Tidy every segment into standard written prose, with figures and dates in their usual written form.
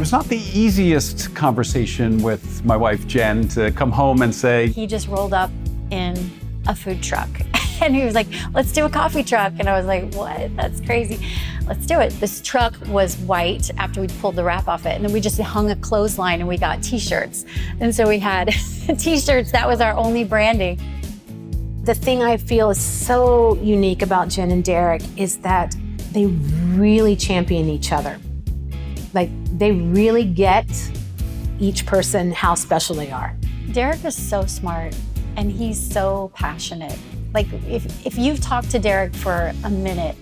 was not the easiest conversation with my wife, Jen, to come home and say, he just rolled up in a food truck and he was like, let's do a coffee truck. And I was like, what? That's crazy. Let's do it. This truck was white after we pulled the wrap off it. And then we just hung a clothesline and we got t-shirts. And so we had t-shirts. That was our only branding. The thing I feel is so unique about Jen and Derek is that they really champion each other. Like, they really get each person how special they are. Derek is so smart and he's so passionate. Like, if you've talked to Derek for a minute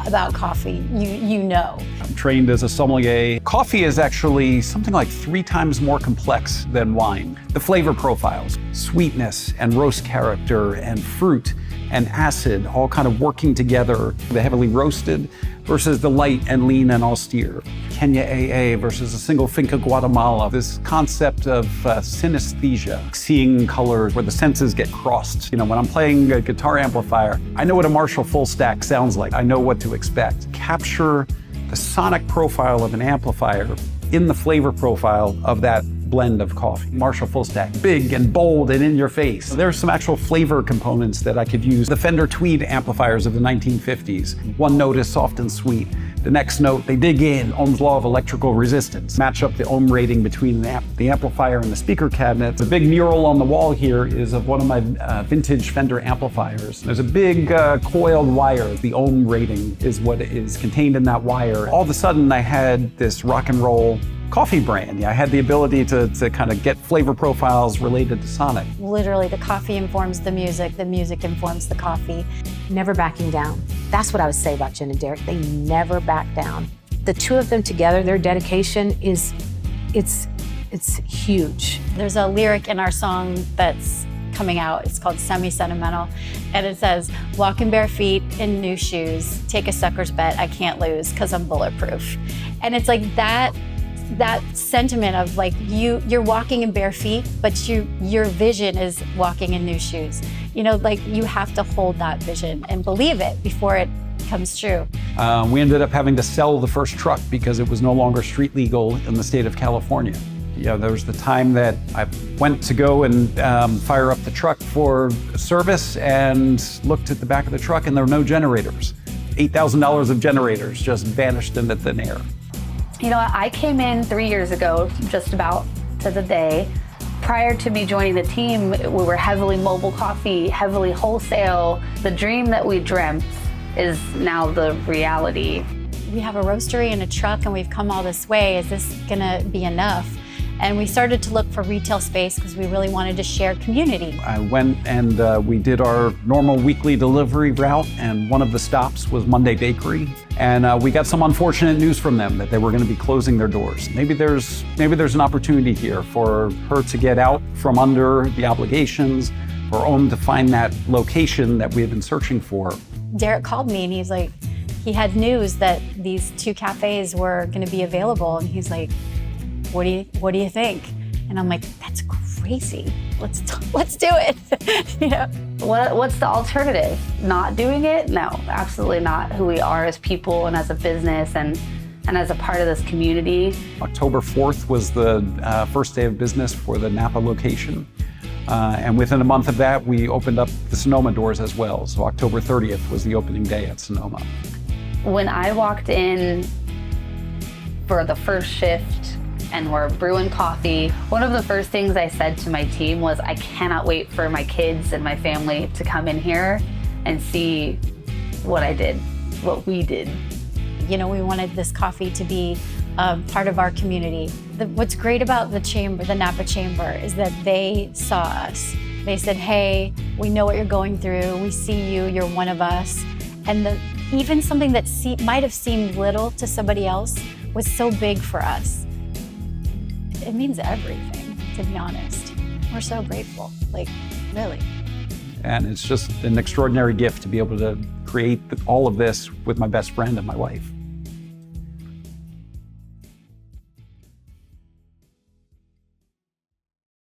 about coffee, you know. I'm trained as a sommelier. Coffee is actually something like 3 times more complex than wine. The flavor profiles, sweetness and roast character and fruit and acid, all kind of working together. The heavily roasted versus the light and lean and austere. Kenya AA versus a single finca Guatemala. This concept of synesthesia, seeing colors where the senses get crossed. You know, when I'm playing a guitar amplifier, I know what a Marshall full stack sounds like. I know what to expect. Capture the sonic profile of an amplifier in the flavor profile of that blend of coffee. Marshall full stack, big and bold and in your face. There's some actual flavor components that I could use. The Fender Tweed amplifiers of the 1950s. One note is soft and sweet. The next note, they dig in, Ohm's law of electrical resistance. Match up the ohm rating between the amplifier and the speaker cabinet. The big mural on the wall here is of one of my vintage Fender amplifiers. There's a big coiled wire. The ohm rating is what is contained in that wire. All of a sudden, I had this rock and roll coffee brand. I had the ability to kind of get flavor profiles related to sonic. Literally, the coffee informs the music informs the coffee. Never backing down. That's what I would say about Jen and Derek. They never back down. The two of them together, their dedication is, it's huge. There's a lyric in our song that's coming out. It's called Semi-Sentimental. And it says, walking bare feet in new shoes, take a sucker's bet I can't lose because I'm bulletproof. And it's like that sentiment of like you're walking in bare feet, but your vision is walking in new shoes. You know, like you have to hold that vision and believe it before it comes true. We ended up having to sell the first truck because it was no longer street legal in the state of California. Yeah, there was the time that I went to go and fire up the truck for service and looked at the back of the truck and there were no generators. $8,000 of generators just vanished into thin air. You know, I came in 3 years ago, just about to the day. Prior to me joining the team, we were heavily mobile coffee, heavily wholesale. The dream that we dreamt is now the reality. We have a roastery and a truck and we've come all this way. Is this gonna be enough? And we started to look for retail space because we really wanted to share community. I went and we did our normal weekly delivery route, and one of the stops was Monday Bakery. And we got some unfortunate news from them that they were going to be closing their doors. Maybe there's an opportunity here for her to get out from under the obligations, for Ohm to find that location that we had been searching for. Derek called me and he's like, he had news that these 2 cafes were going to be available, and he's like, what do you think? And I'm like, that's crazy. Let's do it. You know? What's the alternative? Not doing it? No, absolutely not who we are as people and as a business and as a part of this community. October 4th was the first day of business for the Napa location. And within a month of that, we opened up the Sonoma doors as well. So October 30th was the opening day at Sonoma. When I walked in for the first shift, and we're brewing coffee, one of the first things I said to my team was, I cannot wait for my kids and my family to come in here and see what I did, what we did. You know, we wanted this coffee to be part of our community. What's great about the chamber, the Napa Chamber, is that they saw us. They said, hey, we know what you're going through. We see you, you're one of us. And even something that might have seemed little to somebody else was so big for us. It means everything, to be honest. We're so grateful, like, really. And it's just an extraordinary gift to be able to create all of this with my best friend and my wife.